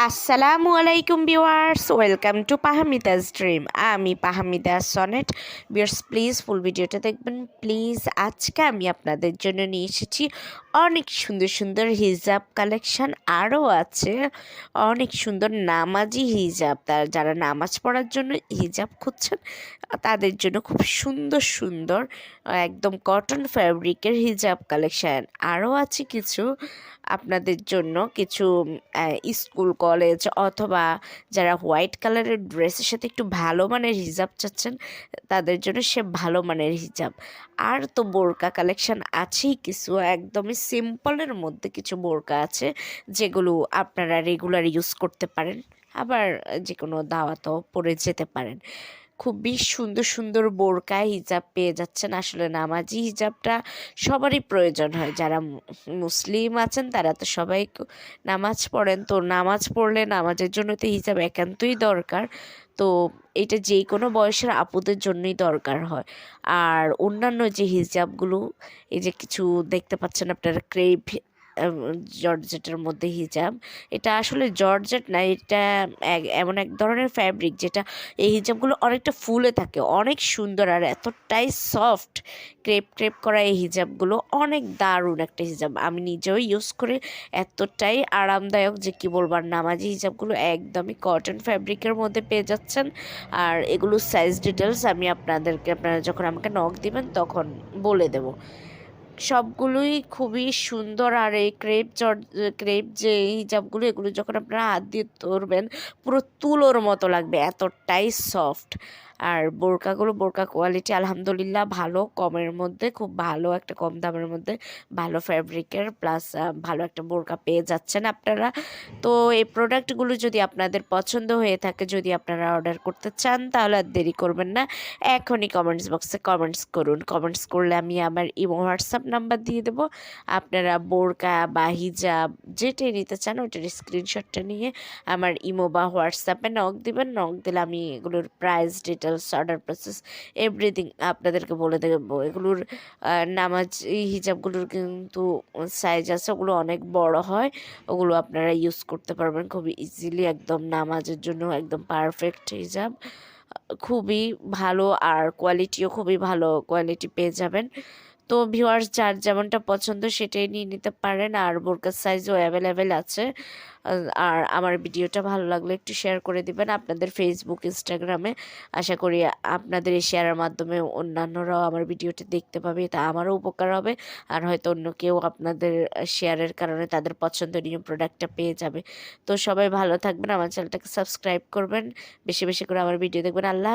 আসসালামু আলাইকুম viewers, welcome to ফahmidasdream। আমি Fahmida Sonet. Viewers please full ভিডিওটা দেখবেন প্লিজ। আজকে আমি আপনাদের জন্য নিয়ে এসেছি অনেক সুন্দর সুন্দর হিজাব কালেকশন। আরও আছে অনেক সুন্দর নামাজি হিজাব, যারা নামাজ পড়ার জন্য হিজাব খুঁজছেন তাদের জন্য খুব সুন্দর সুন্দর একদম কটন ফ্যাব্রিকের হিজাব কালেকশন। আরও আছে কিছু আপনাদের জন্য কিছু স্কুল কলেজ অথবা যারা হোয়াইট কালারের ড্রেসের সাথে একটু ভালো মানের হিজাব চাচ্ছেন তাদের জন্য সে ভালো মানের হিজাব। আর তো বোরকা কালেকশন আছেই কিছু, একদমই সিম্পলের মধ্যে কিছু বোরকা আছে যেগুলো আপনারা রেগুলার ইউজ করতে পারেন, আবার যে কোনো দাওয়াতও পরে যেতে পারেন। খুবই সুন্দর সুন্দর বোরকা হিজাব পেয়ে যাচ্ছেন। আসলে নামাজি হিজাবটা সবারই প্রয়োজন হয়, যারা মুসলিম আছেন তারা তো সবাই নামাজ পড়েন, তো নামাজ পড়লে নামাজের জন্য তো হিজাব একান্তই দরকার। তো এটা যে কোনো বয়সের আপুদের জন্যই দরকার হয়। আর অন্যান্য যে হিজাবগুলো, এই যে কিছু দেখতে পাচ্ছেন আপনারা ক্রেপ জর্জেটের মধ্যে হিজাব, এটা আসলে জর্জেট না, এটা এমন এক ধরনের ফ্যাব্রিক যেটা এই হিজাবগুলো অনেকটা ফুলে থাকে, অনেক সুন্দর আর এতটাই সফট। ক্রেপ ক্রেপ করা এই হিজাবগুলো অনেক দারুণ একটা হিজাব, আমি নিজেও ইউজ করে এতটাই আরামদায়ক যে কি বলবার। নামাজি হিজাবগুলো একদমই কটন ফ্যাব্রিকের মধ্যে পেয়ে যাচ্ছেন। আর এগুলো সাইজ ডিটেলস আমি আপনারা যখন আমাকে নক দিবেন তখন বলে দেব। সবগুলোই খুবই সুন্দর। আর এই ক্রেপ যে হিজাবগুলো, এগুলো যখন আপনারা হাত দিয়ে ধরবেন পুরো তুলোর মতো লাগবে, এতটাই সফট। আর বোরকা কোয়ালিটি আলহামদুলিল্লাহ ভালো, কমের মধ্যে খুব ভালো, একটা কম দামের মধ্যে ভালো ফ্যাব্রিকের প্লাস ভালো একটা বোরকা পেয়ে যাচ্ছেন আপনারা। তো এই প্রোডাক্টগুলো যদি আপনাদের পছন্দ হয়ে থাকে, যদি আপনারা অর্ডার করতে চান তাহলে আর দেরি করবেন না, এখনই কমেন্টস বক্সে কমেন্টস করুন। কমেন্টস করলে আমি আমার ইমো হোয়াটসঅ্যাপ নাম্বার দিয়ে দেবো। আপনারা বোরকা বা হিজাব যেটাই নিতে চান ওইটার স্ক্রিনশটটা নিয়ে আমার ইমো বা হোয়াটসঅ্যাপে নক দিবেন। নক দিলে আমি এগুলোর price details, order process, everything আপনাদেরকে বলে দেবো। এগুলোর নামাজ হিজাবগুলোর কিন্তু সাইজ আছে, ওগুলো অনেক বড় হয়, ওগুলো আপনারা ইউজ করতে পারবেন খুব ইজিলি, একদম নামাজের জন্য একদম পারফেক্ট হিজাব, খুবই ভালো। আর কোয়ালিটিও খুবই ভালো কোয়ালিটি পেয়ে যাবেন। তো ভিউয়ার্স যার যেমনটা পছন্দ সেটাই নিয়ে নিতে পারেন। আর বোরকার সাইজও অ্যাভেলেবেল আছে। আর আমার ভিডিওটা ভালো লাগলে একটু শেয়ার করে দিবেন আপনাদের ফেসবুক ইনস্টাগ্রামে। আশা করি আপনাদের এই শেয়ারের মাধ্যমে অন্যান্যরাও আমার ভিডিওটা দেখতে পাবে, তা আমারও উপকার হবে। আর হয়তো অন্য কেউ আপনাদের শেয়ারের কারণে তাদের পছন্দনীয় প্রোডাক্টটা পেয়ে যাবে। তো সবাই ভালো থাকবেন, আমার চ্যানেলটাকে সাবস্ক্রাইব করবেন, বেশি বেশি করে আমার ভিডিও দেখবেন। আল্লাহ।